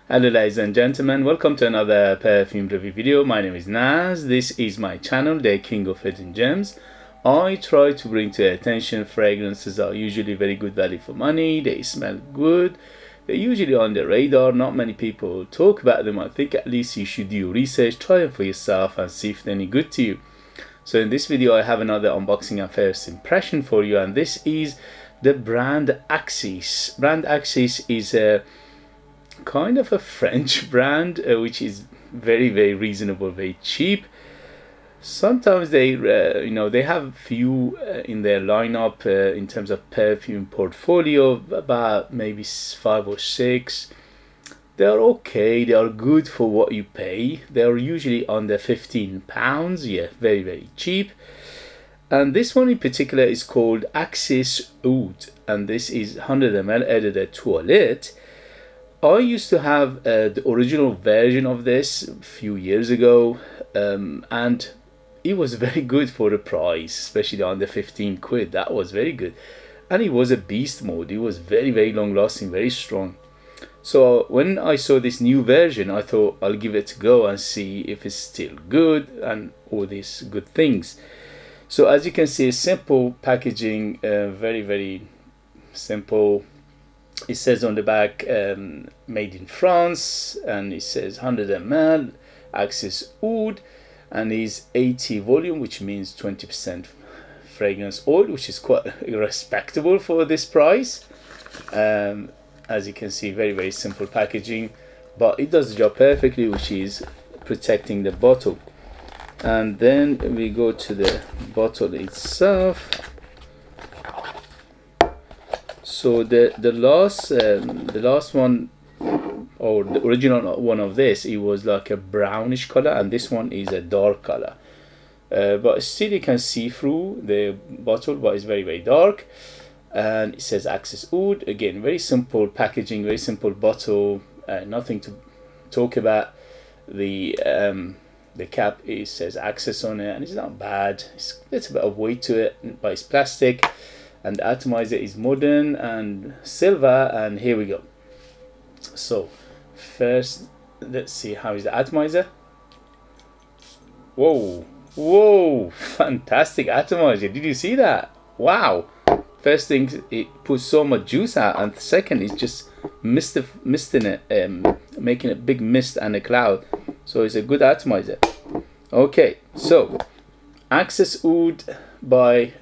Hello ladies and gentlemen, welcome to another perfume review video. My name is Naz. This is my channel, the King of Hidden Gems. I try to bring to your attention fragrances that are usually very good value for money. They smell good. They're usually on the radar. Not many people talk about them. I think at least you should do your research, try them for yourself and see if they're any good to you. So in this video I have another unboxing and first impression for you, and this is the brand Axis. Brand Axis is a kind of a French brand which is very reasonable, very cheap. Sometimes they they have few in their lineup in terms of perfume portfolio, about maybe 5 or 6. They are okay, they are good for what you pay. They are usually under £15. Yeah, very cheap. And this one in particular is called Axis Oud, and this is 100 ml Eau de Toilette. I used to have the original version of this a few years ago, and it was very good for the price, especially under 15 quid. That was very good, and it was a beast mode. It was very long lasting, very strong. So when I saw this new version, I thought I'll give it a go and see if it's still good and all these good things. So as you can see, simple packaging, very simple. It says on the back made in France, and it says 100 ml Axis Oud, and is 80 volume, which means 20% fragrance oil, which is quite respectable for this price. As you can see, very simple packaging, but it does the job perfectly, which is protecting the bottle. And then we go to the bottle itself. So the last one, or the original one of this, it was like a brownish color, and this one is a dark color. But still you can see through the bottle, but it's very dark. And it says Axis Oud. Again, very simple packaging, very simple bottle, nothing to talk about. The cap, it says Axis on it, and it's not bad. It's a bit of weight to it, but it's plastic. And the atomizer is modern and silver, and here we go. So first, let's see how is the atomizer. Whoa, fantastic atomizer. Did you see that? Wow. First thing, it puts so much juice out, and second, it's just misting it, making a big mist and a cloud. So it's a good atomizer. Okay, so Axis Oud by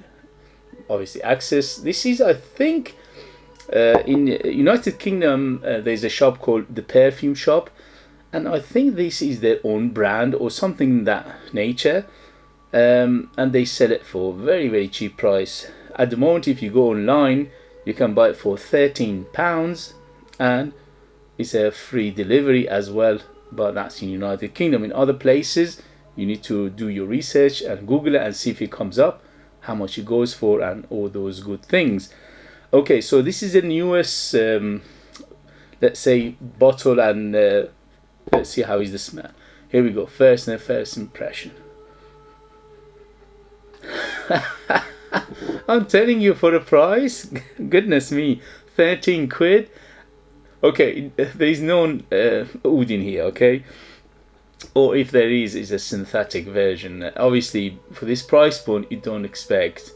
obviously Axis. This is, I think, in United Kingdom there's a shop called the Perfume Shop, and I think this is their own brand or something in that nature, and they sell it for very cheap price. At the moment, if you go online, you can buy it for £13, and it's a free delivery as well, but that's in United Kingdom. In other places, you need to do your research and Google it and see if it comes up, how much it goes for, and all those good things. Okay, so this is the newest let's say bottle, and let's see how is the smell. Here we go. First impression. I'm telling you, for the price, goodness me, 13 quid. Okay, there is no oud in here, okay? Or if there is, it's a synthetic version. Obviously, for this price point, you don't expect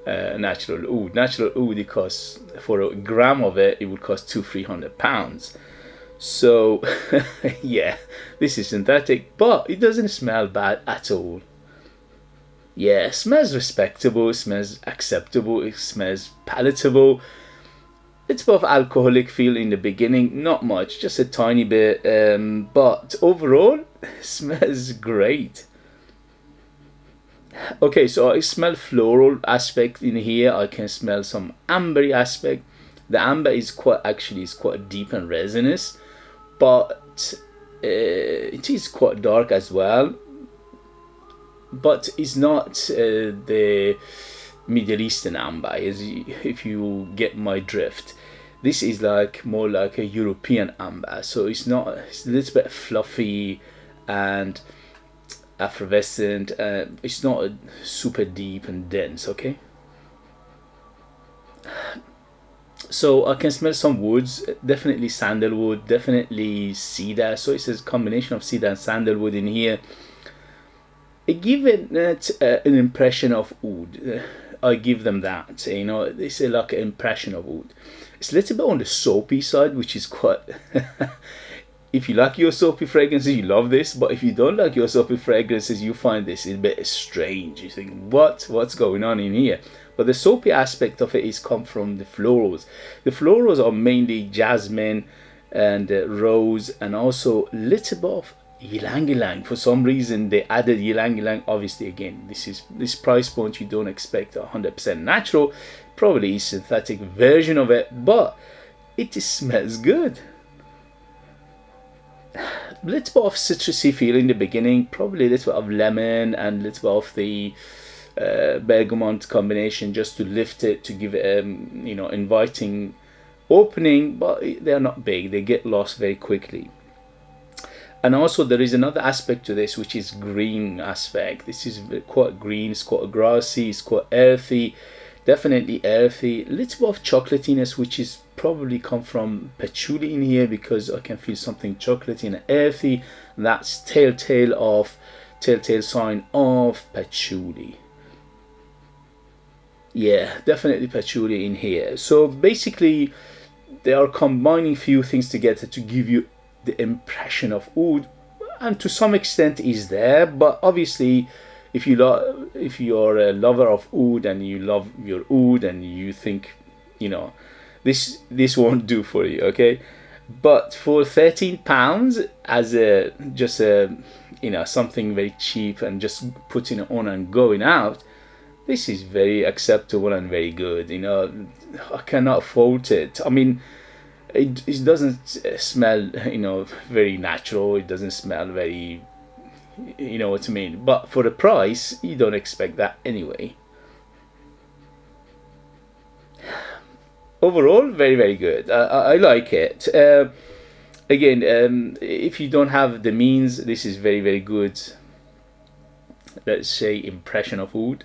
natural oud. Natural oud, it costs, for a gram of it, it would cost £200-300. So, yeah, this is synthetic, but it doesn't smell bad at all. Yeah, it smells respectable, it smells acceptable, it smells palatable. It's both alcoholic feel in the beginning, not much, just a tiny bit, but overall, it smells great. Okay, so I smell floral aspect in here. I can smell some ambery aspect. The amber is quite deep and resinous, but it is quite dark as well. But it's not the Middle Eastern amber, if you get my drift. This is like more like a European amber, so it's a little bit fluffy and effervescent. It's not super deep and dense. Okay, So I can smell some woods, definitely sandalwood, definitely cedar. So it's a combination of cedar and sandalwood in here. I give it an impression of oud. I give them that. You know, it's like an impression of oud. It's a little bit on the soapy side, which is quite. If you like your soapy fragrances, you love this. But if you don't like your soapy fragrances, you find this a bit strange. You think, what's going on in here? But the soapy aspect of it is come from the florals. The florals are mainly jasmine and rose, and also a little bit of ylang ylang. For some reason they added ylang ylang. Obviously, again, this price point, you don't expect 100% natural, probably synthetic version of it, but it smells good. A little bit of citrusy feel in the beginning, probably a little bit of lemon and a little bit of the bergamot combination, just to lift it, to give it you know, inviting opening, but they're not big, they get lost very quickly. And also there is another aspect to this, which is green aspect. This is quite green, it's quite grassy, it's quite earthy, definitely earthy, a little bit of chocolatiness, which is probably come from patchouli in here, because I can feel something chocolatey and earthy. That's telltale sign of patchouli. Yeah, definitely patchouli in here. So basically they are combining few things together to give you the impression of oud, and to some extent is there. But obviously if you're a lover of oud and you love your oud and you think, you know, this won't do for you, okay? But for £13 as just a you know, something very cheap and just putting it on and going out, this is very acceptable and very good. You know, I cannot fault it. I mean, it doesn't smell, you know, very natural. It doesn't smell very, you know what I mean. But for the price, you don't expect that anyway. Overall, very, very good. I like it. Again, if you don't have the means, this is very, very good, let's say, impression of oud.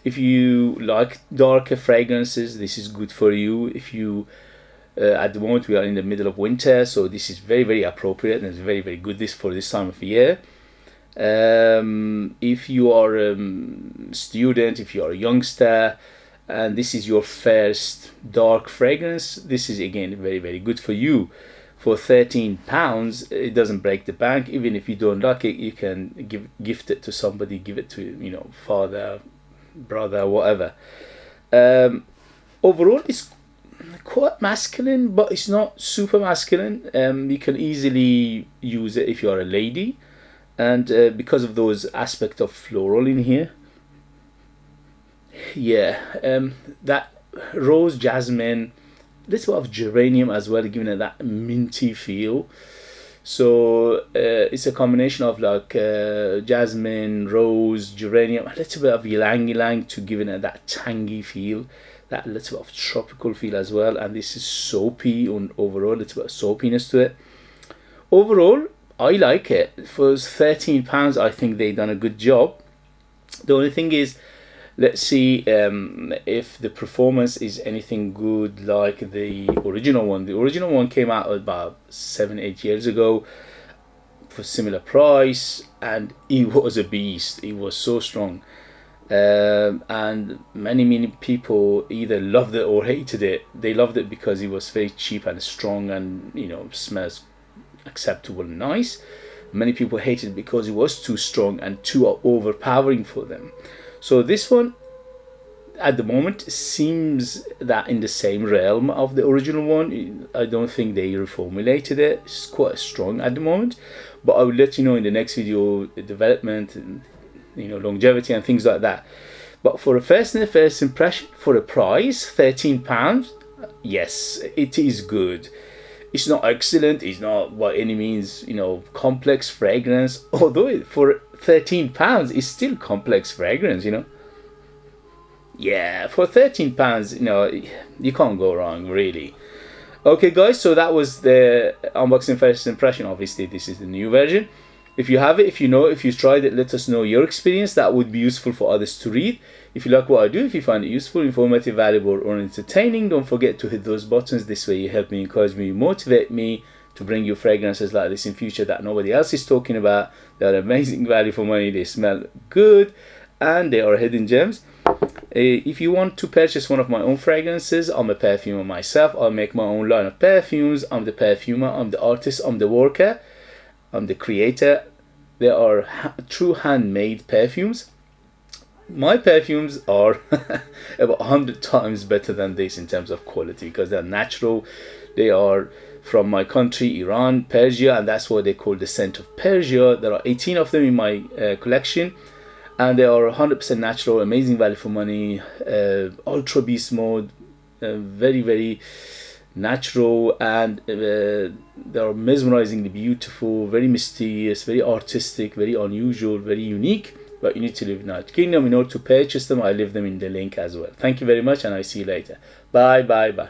If you like darker fragrances, this is good for you. If you at the moment we are in the middle of winter, so this is very, very appropriate and it's very, very good for this time of year. If you are a student, if you are a youngster, and this is your first dark fragrance, this is again very, very good for you. For £13, it doesn't break the bank. Even if you don't like it, you can gift it to somebody, give it to, you know, father, brother, whatever. Overall, it's quite masculine, but it's not super masculine. You can easily use it if you are a lady, and because of those aspects of floral in here. Yeah, that rose, jasmine, little bit of geranium as well, giving it that minty feel. So it's a combination of like jasmine, rose, geranium, a little bit of ylang ylang to giving it that tangy feel, that little bit of tropical feel as well. And this is soapy, and overall a little bit of soapiness to it. Overall, I like it. For £13, I think they've done a good job. The only thing is, let's see if the performance is anything good like the original one. The original one came out about 7-8 years ago for similar price, and it was a beast. It was so strong, and many people either loved it or hated it. They loved it because it was very cheap and strong, and, you know, smells acceptable and nice. Many people hated it because it was too strong and too overpowering for them. So this one at the moment seems that in the same realm of the original one. I don't think they reformulated it. It's quite strong at the moment, but I will let you know in the next video the development and, you know, longevity and things like that. But for a first impression, for the price, £13, yes, it is good. It's not excellent, it's not by any means, you know, complex fragrance, although for £13 it's still complex fragrance, you know. Yeah, for £13, you know, you can't go wrong, really. Okay guys, so that was the unboxing first impression. Obviously this is the new version. If you have it, if you know, if you tried it, let us know your experience. That would be useful for others to read. If you like what I do, if you find it useful, informative, valuable, or entertaining, don't forget to hit those buttons. This way you help me, encourage me, motivate me to bring you fragrances like this in future that nobody else is talking about. They are amazing value for money, they smell good, and they are hidden gems. If you want to purchase one of my own fragrances, I'm a perfumer myself. I make my own line of perfumes. I'm the perfumer, I'm the artist, I'm the worker, I'm the creator. They are true handmade perfumes. My perfumes are about 100 times better than this in terms of quality, because they're natural. They are from my country, Iran, Persia, and that's what they call the scent of Persia. There are 18 of them in my collection, and they are 100% natural, amazing value for money, ultra beast mode, very, very natural, and they are mesmerizingly beautiful, very mysterious, very artistic, very unusual, very unique. But you need to live in the United Kingdom in order to purchase them. I leave them in the link as well. Thank you very much, and I see you later. Bye, bye, bye.